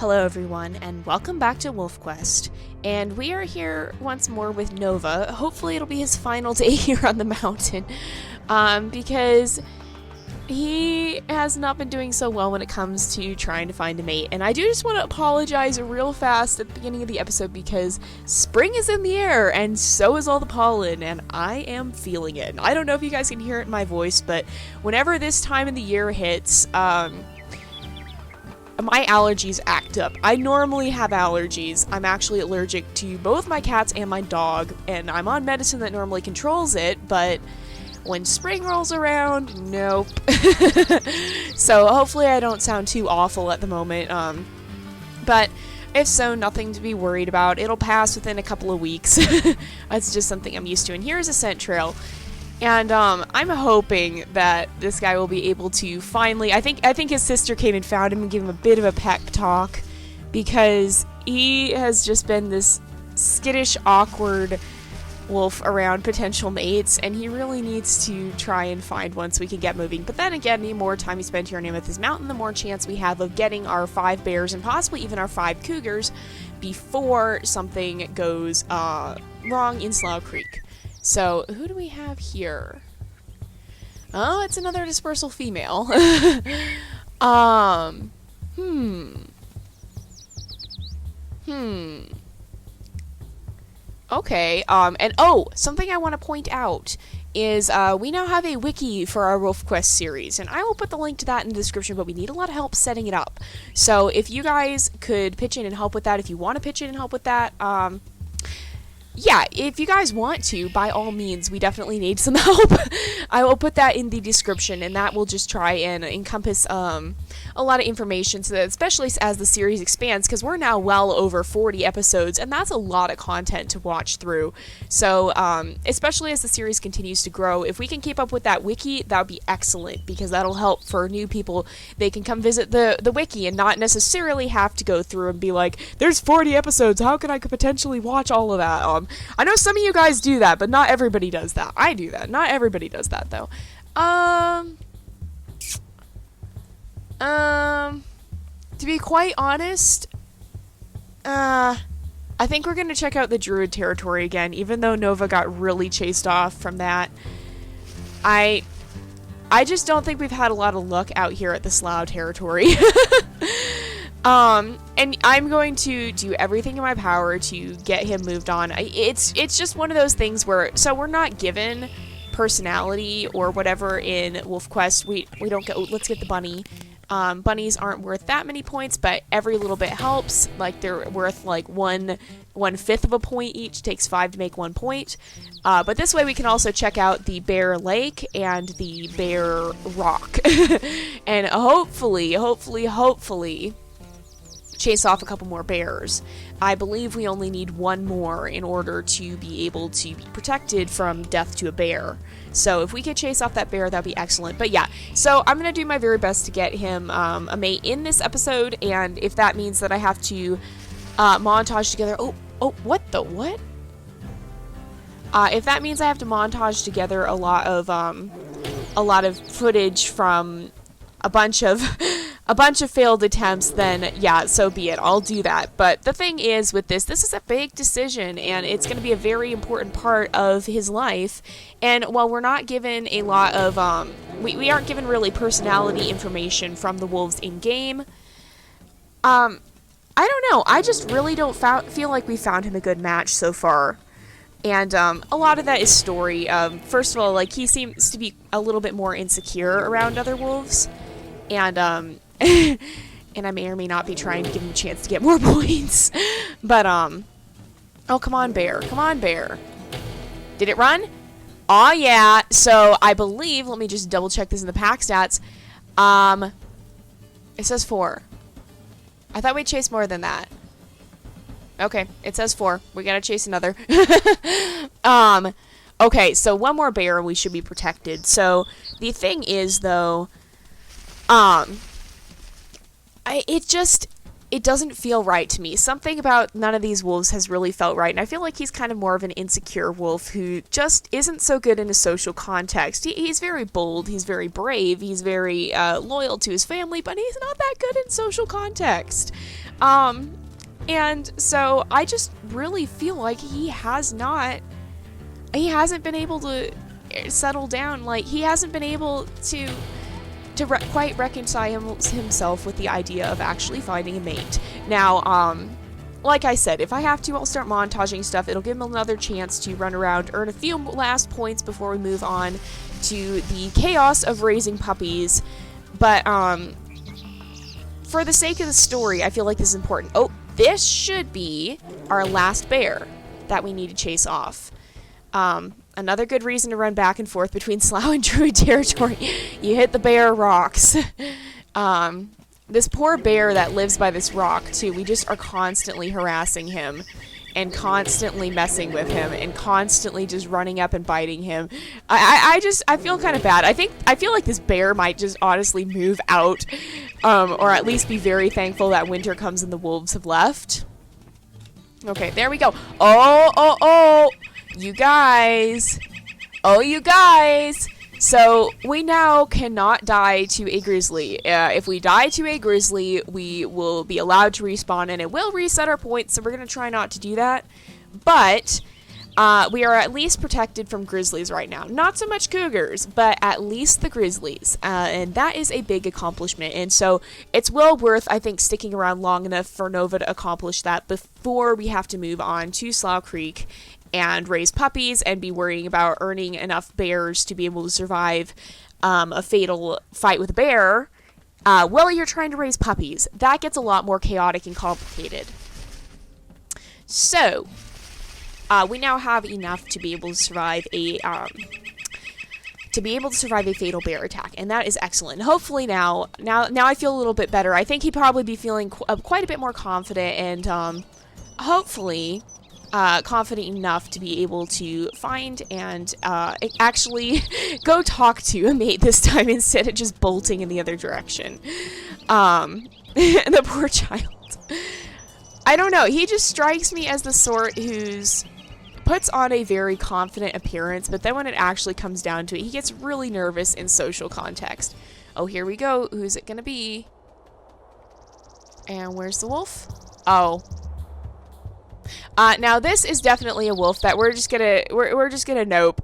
Hello everyone, and welcome back to WolfQuest. And we are here once more with Nova. Hopefully it'll be his final day here on the mountain, because he has not been doing so well when it comes to trying to find a mate. And I do just want to apologize real fast at the beginning of the episode because spring is in the air, and so is all the pollen, and I am feeling it. I don't know if you guys can hear it in my voice, but whenever this time of the year hits, my allergies act up. I normally have allergies. I'm actually allergic to both my cats and my dog, and I'm on medicine that normally controls it, but when spring rolls around, nope. So hopefully I don't sound too awful at the moment, but if so, nothing to be worried about. It'll pass within a couple of weeks. That's just something I'm used to. And here's a scent trail. And I'm hoping that this guy will be able to finally, I think his sister came and found him and gave him a bit of a pep talk, because he has just been this skittish, awkward wolf around potential mates, and he really needs to try and find one so we can get moving. But then again, the more time we spend here on Amethyst Mountain, the more chance we have of getting our 5 bears and possibly even our 5 cougars before something goes wrong in Slough Creek. So, who do we have here? Oh, it's another dispersal female. Okay, and oh, something I want to point out is, we now have a wiki for our WolfQuest series, and I will put the link to that in the description, but we need a lot of help setting it up. So, if you guys could pitch in and help with that, if you want to pitch in and help with that, yeah, if you guys want to, by all means, we definitely need some help. I will put that in the description, and that will just try and encompass a lot of information, so that especially as the series expands, because we're now well over 40 episodes, and that's a lot of content to watch through. So, especially as the series continues to grow, if we can keep up with that wiki, that would be excellent, because that'll help for new people. They can come visit the wiki and not necessarily have to go through and be like, there's 40 episodes, how can I potentially watch all of that? I know some of you guys do that, but not everybody does that. I do that. Not everybody does that, though. To be quite honest, I think we're gonna check out the Druid territory again, even though Nova got really chased off from that. I just don't think we've had a lot of luck out here at the Slough territory. And I'm going to do everything in my power to get him moved on. It's just one of those things where, so we're not given personality or whatever in WolfQuest. We don't get, let's get the bunny. Bunnies aren't worth that many points, but every little bit helps. Like, they're worth like 1/5 of a point each, takes 5 to make 1 point. But this way we can also check out the Bear Lake and the Bear Rock. And hopefully chase off a couple more bears. I believe we only need 1 more in order to be able to be protected from death to a bear. So if we could chase off that bear, that'd be excellent. But yeah, so I'm gonna do my very best to get him a mate in this episode, and if that means that I have to montage together, what? If that means I have to montage together a lot of footage from a bunch of failed attempts, then yeah, so be it. I'll do that. But the thing is with this is a big decision, and it's going to be a very important part of his life. And while we're not given a lot of, we aren't given really personality information from the wolves in game, I don't know. I just really don't feel like we found him a good match so far. And a lot of that is story. First of all, like, he seems to be a little bit more insecure around other wolves. And, and I may or may not be trying to give him a chance to get more points. But, oh, come on, bear. Come on, bear. Did it run? Aw, yeah. So, I believe, let me just double check this in the pack stats. It says 4. I thought we'd chase more than that. Okay, it says 4. We gotta chase another. Okay, so 1 more bear and we should be protected. So, the thing is, though, it doesn't feel right to me. Something about none of these wolves has really felt right, and I feel like he's kind of more of an insecure wolf who just isn't so good in a social context. He's very bold, he's very brave, he's very loyal to his family, but he's not that good in social context. And so I just really feel like he hasn't been able to settle down. Like, he hasn't been able to quite reconcile himself with the idea of actually finding a mate. Now, like I said, if I have to, I'll start montaging stuff. It'll give him another chance to run around, earn a few last points before we move on to the chaos of raising puppies. But, for the sake of the story, I feel like this is important. Oh, this should be our last bear that we need to chase off. Another good reason to run back and forth between Slough and Druid territory. You hit the bear rocks. This poor bear that lives by this rock, too, we just are constantly harassing him and constantly messing with him and constantly just running up and biting him. I feel kind of bad. I feel like this bear might just honestly move out, or at least be very thankful that winter comes and the wolves have left. Okay, there we go. Oh, you guys. Oh, you guys. So, we now cannot die to a grizzly. If we die to a grizzly, we will be allowed to respawn, and it will reset our points, so we're going to try not to do that. But, we are at least protected from grizzlies right now. Not so much cougars, but at least the grizzlies. And that is a big accomplishment. And so, it's well worth, I think, sticking around long enough for Nova to accomplish that before we have to move on to Slough Creek and raise puppies and be worrying about earning enough bears to be able to survive a fatal fight with a bear while you're trying to raise puppies. That gets a lot more chaotic and complicated. So, we now have enough to be able to survive a fatal bear attack, and that is excellent. Hopefully now I feel a little bit better. I think he'd probably be feeling quite a bit more confident, and hopefully confident enough to be able to find and actually go talk to a mate this time instead of just bolting in the other direction. The poor child. I don't know. He just strikes me as the sort who's puts on a very confident appearance, but then when it actually comes down to it, he gets really nervous in social context. Oh, here we go. Who's it gonna be? And where's the wolf? Oh. Now this is definitely a wolf that we're just gonna nope.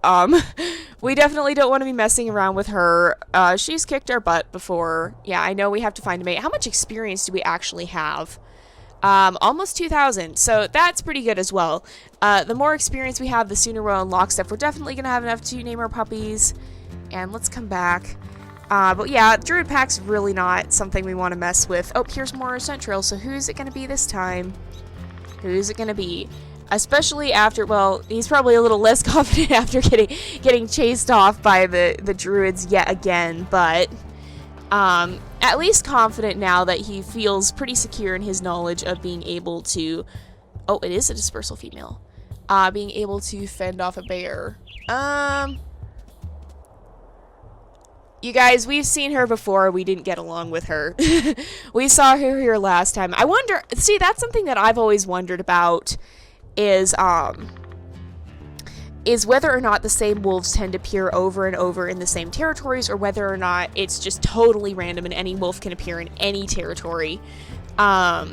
We definitely don't want to be messing around with her. She's kicked our butt before. Yeah, I know we have to find a mate. How much experience do we actually have? Almost 2,000, so that's pretty good as well. The more experience we have, the sooner we'll unlock stuff. We're definitely gonna have enough to name our puppies. And let's come back. But yeah, Druid Pack's really not something we want to mess with. Oh, here's more scent trail, so who's it gonna be this time? Who's it gonna be? Especially after, well, he's probably a little less confident after getting chased off by the druids yet again, but at least confident now that he feels pretty secure in his knowledge of being able to, oh, it is a dispersal female, being able to fend off a bear. You guys, we've seen her before. We didn't get along with her. We saw her here last time. I wonder, see, that's something that I've always wondered about is whether or not the same wolves tend to appear over and over in the same territories, or whether or not it's just totally random and any wolf can appear in any territory. But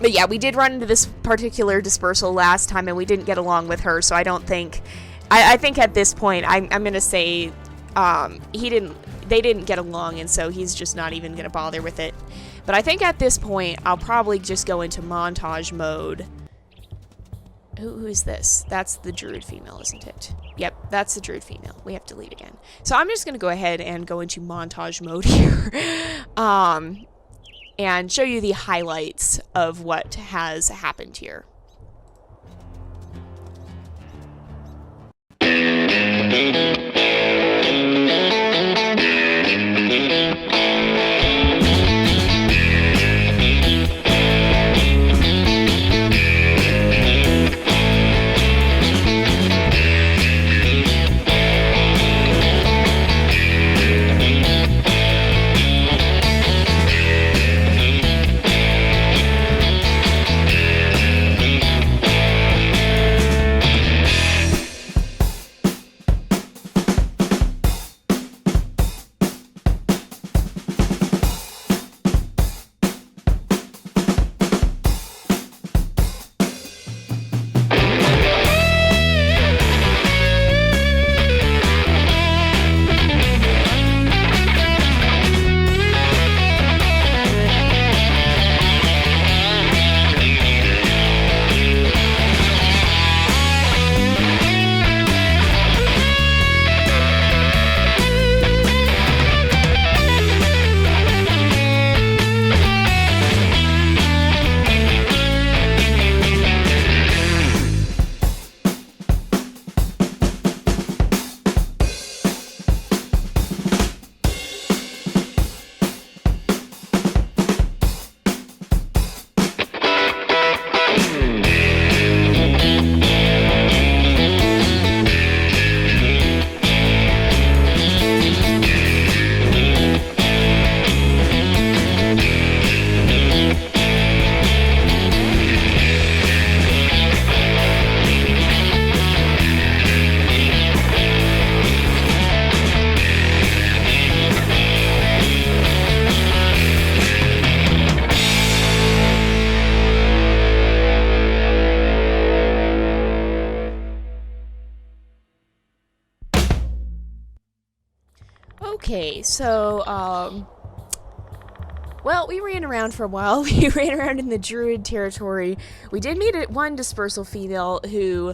yeah, we did run into this particular dispersal last time and we didn't get along with her, so I don't think, I think at this point, I'm gonna say, they didn't get along, and so he's just not even gonna bother with it. But I think at this point, I'll probably just go into montage mode. Who is this? That's the druid female, isn't it? Yep, that's the druid female. We have to leave again. So I'm just gonna go ahead and go into montage mode here. And show you the highlights of what has happened here. Okay, so, well, we ran around for a while. We ran around in the druid territory. We did meet one dispersal female who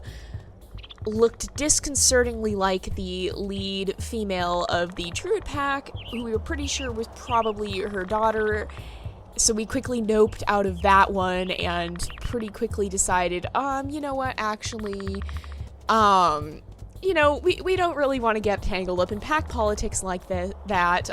looked disconcertingly like the lead female of the druid pack, who we were pretty sure was probably her daughter. So we quickly noped out of that one and pretty quickly decided, you know what, actually, you know, we don't really want to get tangled up in pack politics like that.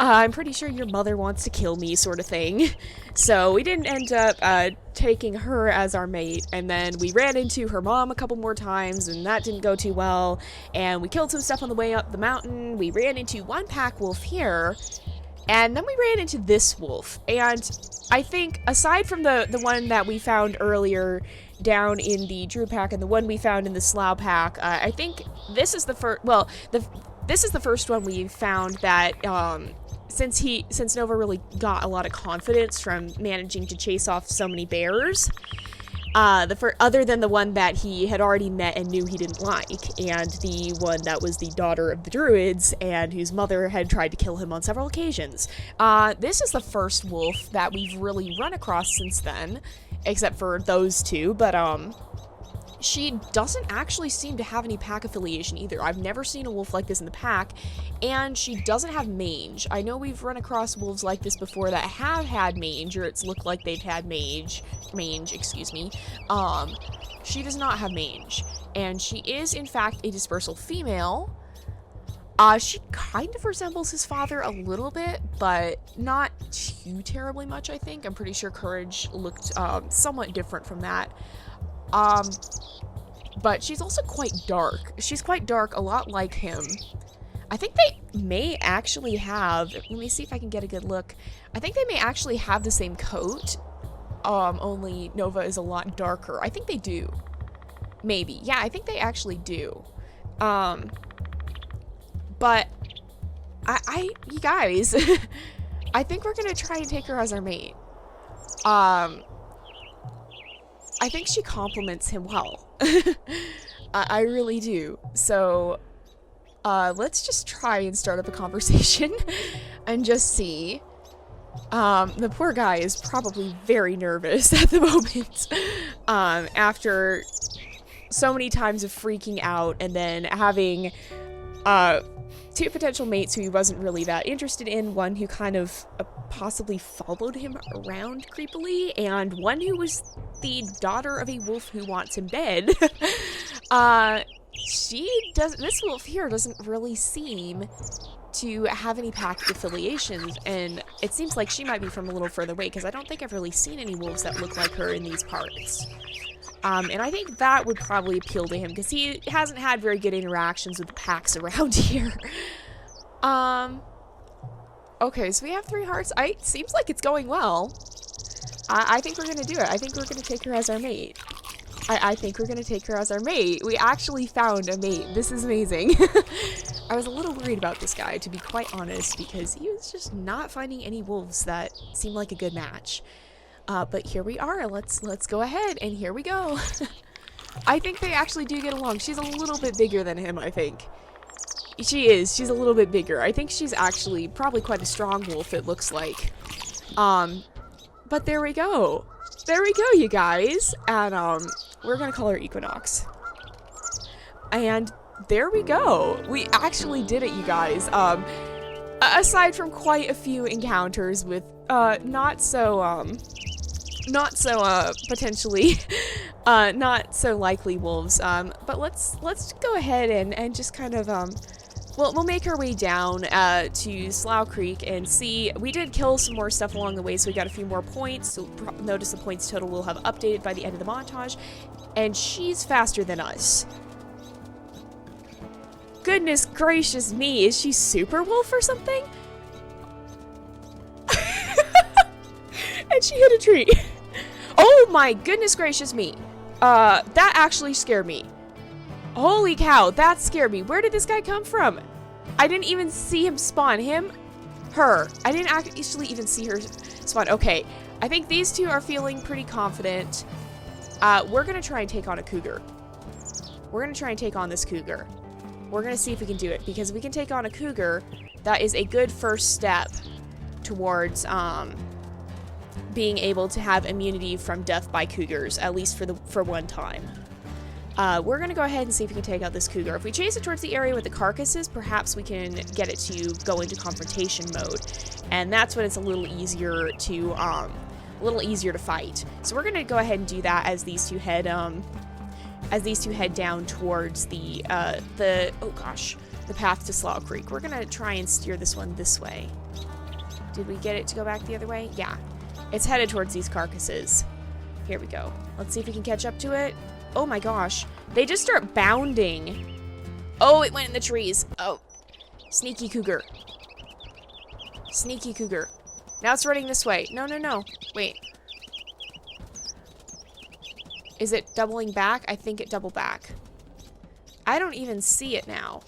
I'm pretty sure your mother wants to kill me, sort of thing. So we didn't end up taking her as our mate, and then we ran into her mom a couple more times, and that didn't go too well, and we killed some stuff on the way up the mountain. We ran into one pack wolf here, and then we ran into this wolf, and I think, aside from the one that we found earlier down in the Drew pack and the one we found in the Slough pack, I think this is the first, well, this is the first one we found that, since Nova really got a lot of confidence from managing to chase off so many bears, other than the one that he had already met and knew he didn't like, and the one that was the daughter of the druids and whose mother had tried to kill him on several occasions. This is the first wolf that we've really run across since then, except for those two, but she doesn't actually seem to have any pack affiliation either. I've never seen a wolf like this in the pack, and she doesn't have mange. I know we've run across wolves like this before that have had mange, or it's looked like they've had mange, excuse me. She does not have mange, and she is in fact a dispersal female. She kind of resembles his father a little bit, but not too terribly much, I think. I'm pretty sure Courage looked somewhat different from that. But she's also quite dark. She's quite dark, a lot like him. I think they may actually have, let me see if I can get a good look. I think they may actually have the same coat, only Nova is a lot darker. I think they do. Maybe. Yeah, I think they actually do. But you guys, I think we're gonna try and take her as our mate. I think she compliments him well. I really do. So, let's just try and start up a conversation and just see. The poor guy is probably very nervous at the moment, after so many times of freaking out and then having, two potential mates who he wasn't really that interested in, one who kind of possibly followed him around creepily, and one who was the daughter of a wolf who wants him dead. This wolf here doesn't really seem to have any pack affiliations, and it seems like she might be from a little further away, because I don't think I've really seen any wolves that look like her in these parts. And I think that would probably appeal to him, because he hasn't had very good interactions with the packs around here. Okay, so we have 3 hearts. Seems like it's going well. I think we're gonna do it. I think we're gonna take her as our mate. I think we're gonna take her as our mate. We actually found a mate. This is amazing. I was a little worried about this guy, to be quite honest, because he was just not finding any wolves that seemed like a good match. But here we are. Let's go ahead, and here we go. I think they actually do get along. She's a little bit bigger than him, I think. She is. She's a little bit bigger. I think she's actually probably quite a strong wolf, it looks like. But there we go. There we go, you guys. And, we're gonna call her Equinox. And there we go. We actually did it, you guys. Aside from quite a few encounters with, not so potentially, not so likely wolves, but let's go ahead and just kind of, we'll make our way down, to Slough Creek and see. We did kill some more stuff along the way, so we got a few more points, so notice the points total will have updated by the end of the montage, and she's faster than us. Goodness gracious me, is she super wolf or something? And she hit a tree. Oh my goodness gracious me. That actually scared me. Holy cow, that scared me. Where did this guy come from? I didn't even see him spawn. Her. I didn't actually even see her spawn. Okay, I think these two are feeling pretty confident. We're gonna try and take on a cougar. We're gonna try and take on this cougar. We're gonna see if we can do it, because if we can take on a cougar, that is a good first step towards being able to have immunity from death by cougars, at least for one time. We're gonna go ahead and see if we can take out this cougar. If we chase it towards the area with the carcasses, perhaps we can get it to go into confrontation mode, and that's when it's a little easier to fight. So we're gonna go ahead and do that as these two head down towards the path to Slough Creek. We're gonna try and steer this one this way. Did we get it to go back the other way? Yeah. It's headed towards these carcasses. Here we go. Let's see if we can catch up to it. Oh my gosh. They just start bounding. Oh, it went in the trees. Oh. Sneaky cougar. Sneaky cougar. Now it's running this way. No, no, no. Wait. Is it doubling back? I think it doubled back. I don't even see it now.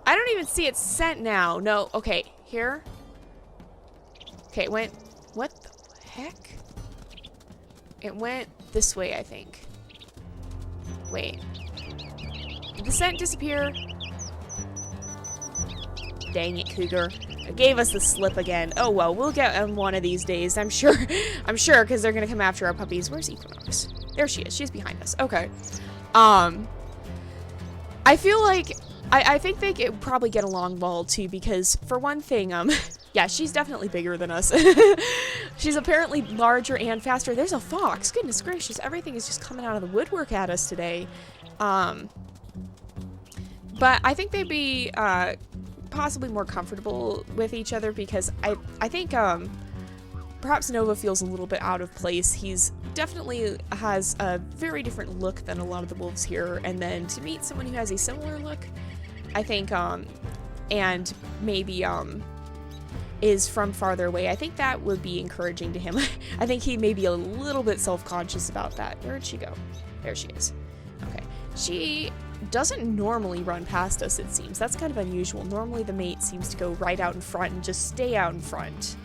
I don't even see it sent now. No, okay. Here. Okay, it went... What the heck? It went this way, I think. Wait. Did the scent disappear? Dang it, cougar. It gave us the slip again. Oh, well, we'll get them one of these days, I'm sure. I'm sure, because they're going to come after our puppies. Where's Equinox? There she is. She's behind us. Okay. I feel like... I think they could probably get along well, too, because, for one thing, yeah, she's definitely bigger than us. She's apparently larger and faster. There's a fox. Goodness gracious. Everything is just coming out of the woodwork at us today. But I think they'd be possibly more comfortable with each other, because I think perhaps Nova feels a little bit out of place. He's definitely has a very different look than a lot of the wolves here, and then to meet someone who has a similar look, I think, and maybe is from farther away, I think that would be encouraging to him. I think he may be a little bit self-conscious about that. Where'd she go? There she is. Okay. She doesn't normally run past us, it seems. That's kind of unusual. Normally the mate seems to go right out in front and just stay out in front.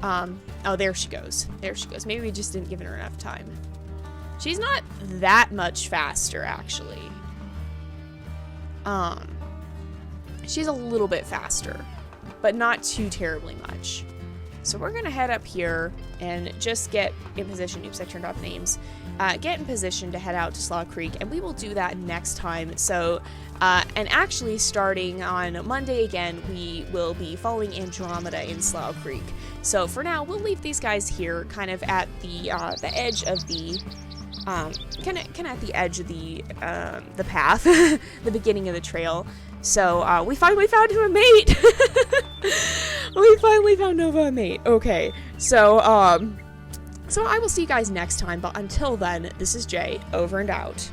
Oh, there she goes. There she goes. Maybe we just didn't give her enough time. She's not that much faster, actually. She's a little bit faster, but not too terribly much. So we're gonna head up here and just get in position. Oops, I turned off names. Get in position to head out to Slough Creek, and we will do that next time. So, and actually starting on Monday again, we will be following Andromeda in Slough Creek. So for now, we'll leave these guys here, kind of at the edge of the, kind of at the edge of the path, the beginning of the trail. So, we finally found him a mate! We finally found Nova a mate. Okay, so I will see you guys next time, but until then, this is Jay, over and out.